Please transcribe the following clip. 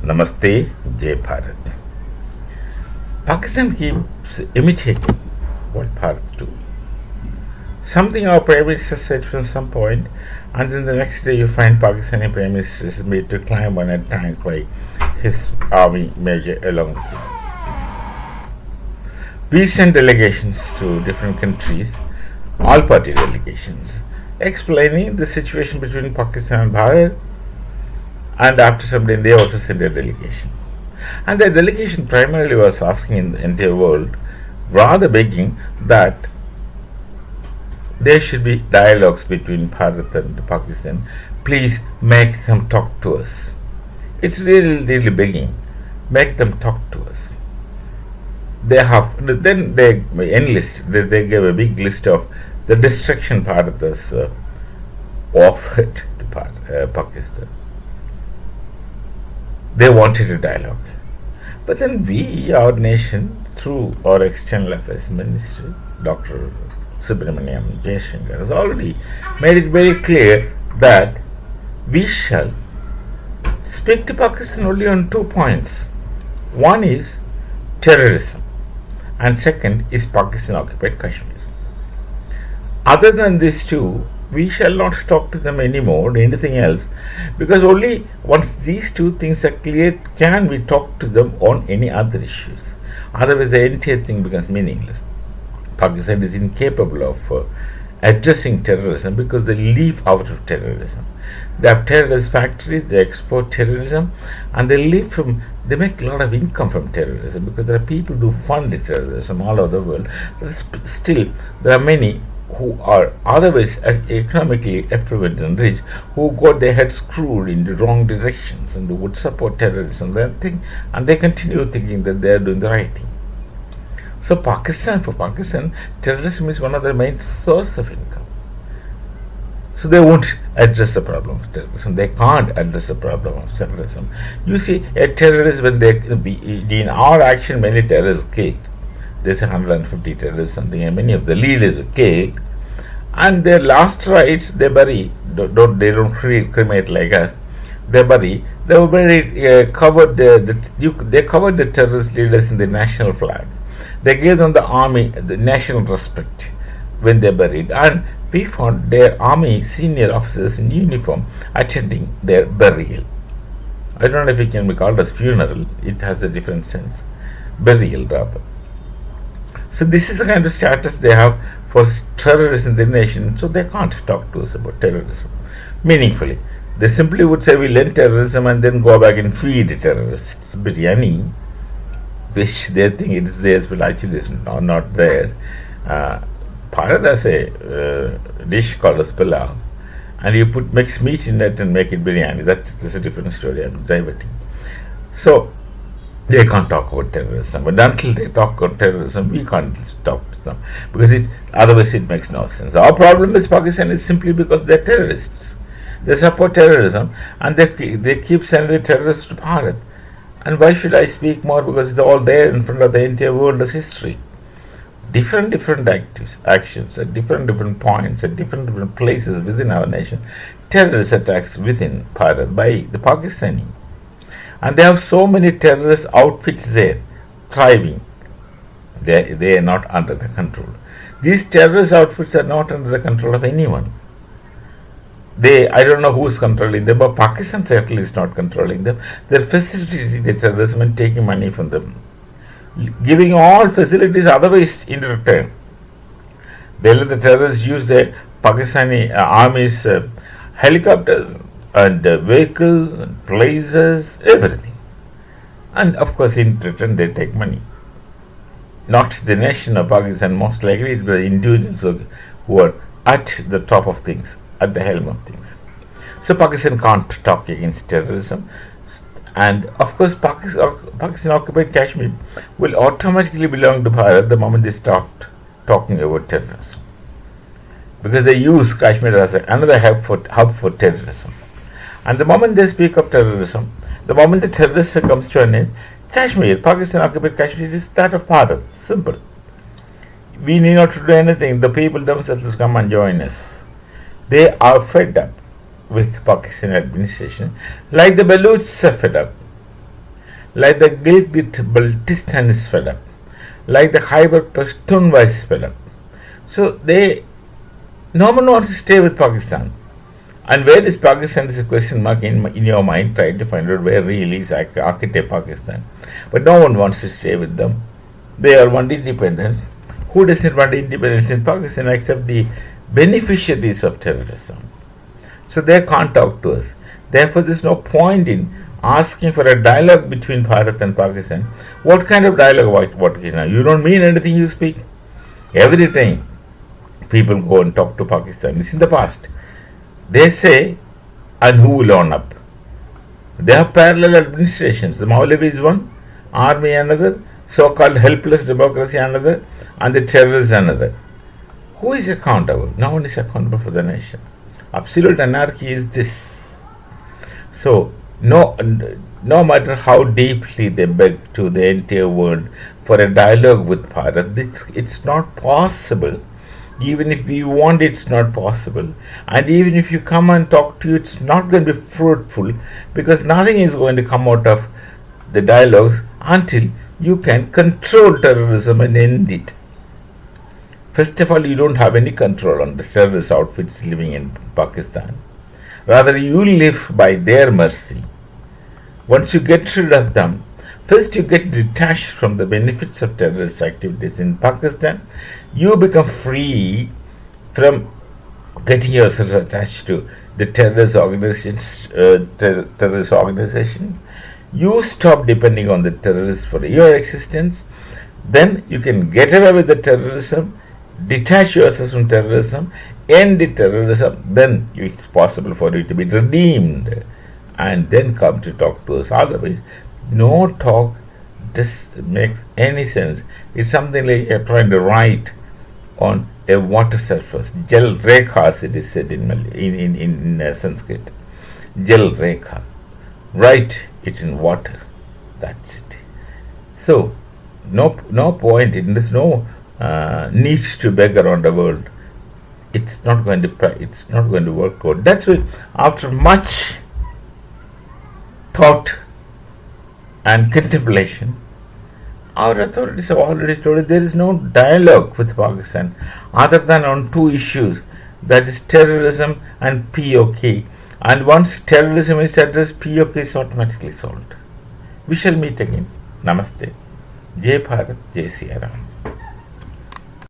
Namaste, Jai Bharat. Pakistan keeps imitating what Bharat do. Something our Prime Minister said from some point, and then the next day you find Pakistani Prime Minister is made to climb on a tank by his army major along with him. We send delegations to different countries, all party delegations, explaining the situation between Pakistan and Bharat, and after some time they also sent a delegation. And the delegation primarily was asking in the entire world, rather begging that there should be dialogues between Bharat and Pakistan. Please make them talk to us. It's really begging. Make them talk to us. Then they enlist. They gave a big list of the destruction Bharat has offered to Pakistan. They wanted a dialogue. But then we, our nation, through our External Affairs Minister, Dr. Subramaniam Jaishankar, has already made it very clear that we shall speak to Pakistan only on 2 points. One is terrorism, and second is Pakistan occupied Kashmir. Other than these two, we shall not talk to them anymore, anything else, because only once these two things are cleared can we talk to them on any other issues. Otherwise, the entire thing becomes meaningless. Pakistan is incapable of addressing terrorism because they live out of terrorism. They have terrorist factories, they export terrorism, and they make a lot of income from terrorism because there are people who fund terrorism all over the world. But still, there are many who are otherwise economically affluent and rich, who got their heads screwed in the wrong directions and who would support terrorism, and they continue thinking that they are doing the right thing. So for Pakistan, terrorism is one of their main source of income. So they won't address the problem of terrorism. They can't address the problem of terrorism. You see, a terrorist, in our action, many terrorists killed. There's 150 terrorists, something, and many of the leaders are killed. And their last rites they bury. They don't cremate like us. They bury. They were buried, covered. They covered the terrorist leaders in the national flag. They gave them the army, the national respect when they buried, and we found their army senior officers in uniform attending their burial. I don't know if it can be called as funeral. It has a different sense. Burial rather. So this is the kind of status they have for terrorists in the nation, so they can't talk to us about terrorism meaningfully. They simply would say we'll end terrorism and then go back and feed terrorists biryani, which they think it is theirs, but actually it's not theirs. Bharat has a dish called as pilau, and you put mixed meat in it and make it biryani. That's a different story. I'm diverting. So they can't talk about terrorism, but until they talk about terrorism, we can't talk to them because otherwise it makes no sense. Our problem with Pakistan is simply because they're terrorists. They support terrorism and they keep sending the terrorists to Bharat. And why should I speak more? Because it's all there in front of the entire world as history. Different actions at different points at different places within our nation. Terrorist attacks within Bharat by the Pakistani. And they have so many terrorist outfits there, thriving. They are not under the control. These terrorist outfits are not under the control of anyone. I don't know who is controlling them, but Pakistan certainly is not controlling them. They're facilitating the terrorism and taking money from them, giving all facilities otherwise in return. They let the terrorists use the Pakistani army's helicopters and vehicles and places, everything. And of course, in return, they take money. Not the nation of Pakistan, most likely it was individuals who are at the top of things, at the helm of things. So Pakistan can't talk against terrorism. And of course, Pakistan occupied Kashmir will automatically belong to Bharat the moment they start talking about terrorism. Because they use Kashmir as another hub for terrorism. And the moment they speak of terrorism, the moment the terrorist comes to an end, Pakistan occupied Kashmir is that of Bharat. Simple. We need not to do anything. The people themselves will come and join us. They are fed up with Pakistan administration, like the Baluchs are fed up. like the Gilgit-Baltistan is fed up, like the Khyber Pakhtunkhwa is fed up. So no one wants to stay with Pakistan. And where is Pakistan is a question mark in your mind, trying to find out where really is architect Pakistan. But no one wants to stay with them. They all want independence. Who doesn't want independence in Pakistan except the beneficiaries of terrorism? So they can't talk to us. Therefore, there's no point in asking for a dialogue between Bharat and Pakistan. What kind of dialogue? You don't mean anything you speak. Every time people go and talk to Pakistanis in the past, they say, and who will own up? They have parallel administrations. The Maulavi is one, army another, so-called helpless democracy another, and the terrorists another. Who is accountable? No one is accountable for the nation. Absolute anarchy is this. So, no matter how deeply they beg to the entire world for a dialogue with Bharat, it's not possible. Even if we want, it's not possible. And even if you come and talk to you, it's not going to be fruitful, because nothing is going to come out of the dialogues until you can control terrorism and end it. First of all, you don't have any control on the terrorist outfits living in Pakistan. Rather, you live by their mercy. Once you get rid of them, first you get detached from the benefits of terrorist activities in Pakistan. You become free from getting yourself attached to the terrorist organizations. You stop depending on the terrorists for your existence. Then you can get away with the terrorism, detach yourself from terrorism, end the terrorism. Then it's possible for you to be redeemed and then come to talk to us. Otherwise, no talk just makes any sense. It's something like you're trying to write on a water surface. Jal rekha, as it is said in Sanskrit. Jal rekha. Write it in water. That's it. So, no point. There's no need to beg around the world. It's not going to work out. That's why, after much thought and contemplation, our authorities have already told us there is no dialogue with Pakistan other than on two issues, that is terrorism and POK. And once terrorism is addressed, POK is automatically solved. We shall meet again. Namaste. Jai Bharat, Jai Siya Ram.